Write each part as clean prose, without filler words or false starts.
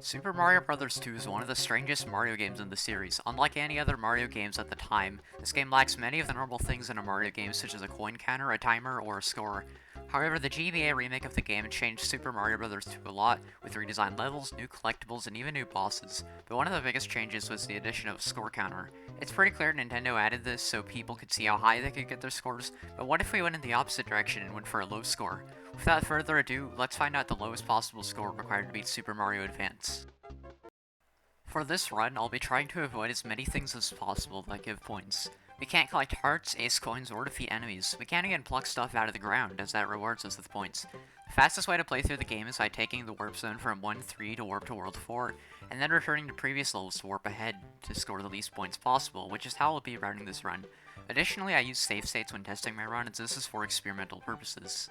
Super Mario Bros. 2 is one of the strangest Mario games in the series. Unlike any other Mario games at the time, this game lacks many of the normal things in a Mario game such as a coin counter, a timer, or a score. However, the GBA remake of the game changed Super Mario Bros. 2 a lot, with redesigned levels, new collectibles, and even new bosses. But one of the biggest changes was the addition of a score counter. It's pretty clear Nintendo added this so people could see how high they could get their scores, but what if we went in the opposite direction and went for a low score? Without further ado, let's find out the lowest possible score required to beat Super Mario Advance. For this run, I'll be trying to avoid as many things as possible that give points. We can't collect hearts, ace coins, or defeat enemies. We can't even pluck stuff out of the ground, as that rewards us with points. The fastest way to play through the game is by taking the warp zone from 1-3 to warp to world 4, and then returning to previous levels to warp ahead to score the least points possible, which is how I'll be running this run. Additionally, I use save states when testing my run, as this is for experimental purposes.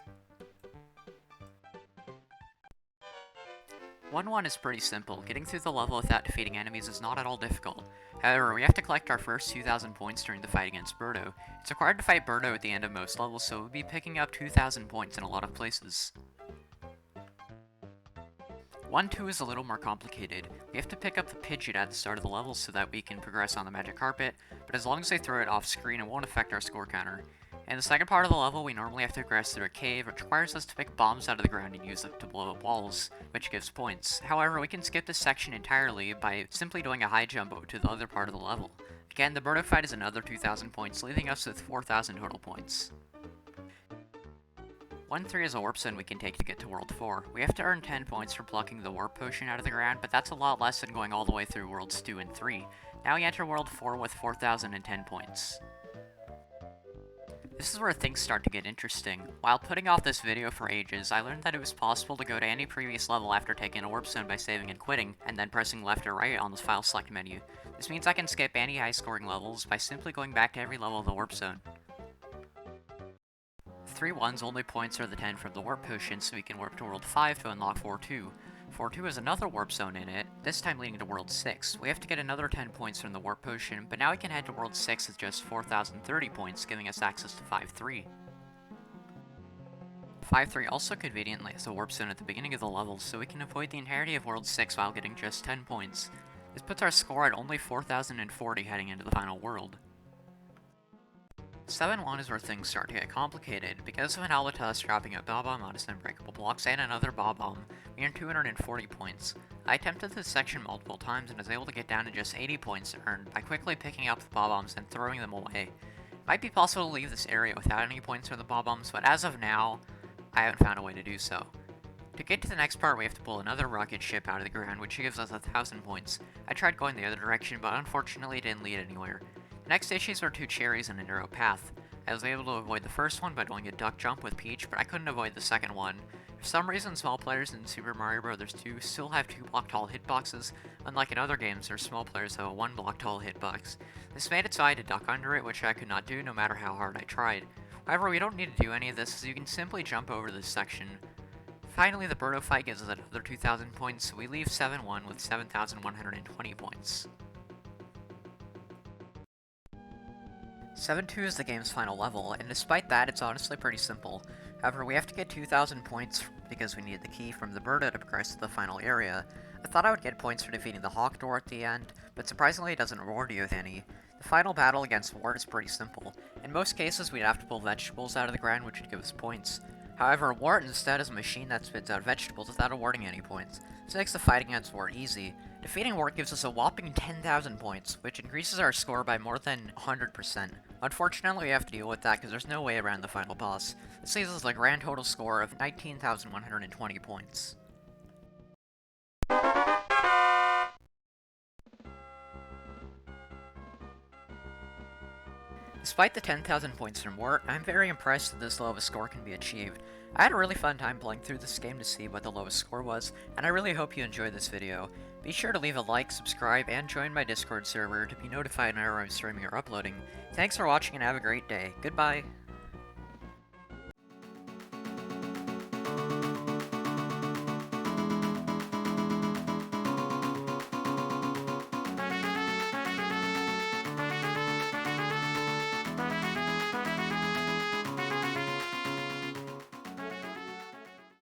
1-1 is pretty simple. Getting through the level without defeating enemies is not at all difficult. However, we have to collect our first 2,000 points during the fight against Birdo. It's required to fight Birdo at the end of most levels, so we'll be picking up 2,000 points in a lot of places. 1-2 is a little more complicated. We have to pick up the Pidgeot at the start of the level so that we can progress on the magic carpet, but as long as they throw it off screen, it won't affect our score counter. In the second part of the level, we normally have to progress through a cave, which requires us to pick bombs out of the ground and use them to blow up walls, which gives points. However, we can skip this section entirely by simply doing a high jump over to the other part of the level. Again, the Birdo fight is another 2,000 points, leaving us with 4,000 total points. 1-3 is a warp zone we can take to get to World 4. We have to earn 10 points for plucking the warp potion out of the ground, but that's a lot less than going all the way through Worlds 2 and 3. Now we enter World 4 with 4,010 points. This is where things start to get interesting. While putting off this video for ages, I learned that it was possible to go to any previous level after taking a warp zone by saving and quitting, and then pressing left or right on the file select menu. This means I can skip any high scoring levels by simply going back to every level of the warp zone. 3-1's only points are the 10 from the warp potion, so we can warp to World 5 to unlock 4-2. 4-2 has another warp zone in it, this time leading to World 6. We have to get another 10 points from the warp potion, but now we can head to World 6 with just 4,030 points, giving us access to 5-3. 5-3 also conveniently has a warp zone at the beginning of the level, so we can avoid the entirety of World 6 while getting just 10 points. This puts our score at only 4,040 heading into the final world. 7-1 is where things start to get complicated. Because of an Albatus dropping a Bob-Omb on his unbreakable blocks and another Bob-Omb, we earn 240 points. I attempted this section multiple times and was able to get down to just 80 points earned by quickly picking up the Bob-Ombs and throwing them away. It might be possible to leave this area without any points from the Bob-Ombs, but as of now, I haven't found a way to do so. To get to the next part, we have to pull another rocket ship out of the ground, which gives us 1,000 points. I tried going the other direction, but unfortunately it didn't lead anywhere. The next issues were 2 cherries and a narrow path. I was able to avoid the first one by doing a duck jump with Peach, but I couldn't avoid the second one. For some reason, small players in Super Mario Bros. 2 still have 2 block tall hitboxes, unlike in other games where small players have a 1 block tall hitbox. This made it so I had to duck under it, which I could not do no matter how hard I tried. However, we don't need to do any of this, as you can simply jump over this section. Finally, the Birdo fight gives us another 2,000 points, so we leave 7-1 with 7,120 points. 7-2 is the game's final level, and despite that, it's honestly pretty simple. However, we have to get 2,000 points because we need the key from the Birdo to progress to the final area. I thought I would get points for defeating the Hawk door at the end, but surprisingly it doesn't reward you with any. The final battle against Wart is pretty simple. In most cases, we'd have to pull vegetables out of the ground, which would give us points. However, Wart instead is a machine that spits out vegetables without awarding any points. This makes the fight against Wart easy. Defeating Wart gives us a whopping 10,000 points, which increases our score by more than 100%. Unfortunately, we have to deal with that because there's no way around the final boss. This leaves us a grand total score of 19,120 points. Despite the 10,000 points from Wart, I'm very impressed that this low of a score can be achieved. I had a really fun time playing through this game to see what the lowest score was, and I really hope you enjoyed this video. Be sure to leave a like, subscribe, and join my Discord server to be notified whenever I'm streaming or uploading. Thanks for watching and have a great day. Goodbye!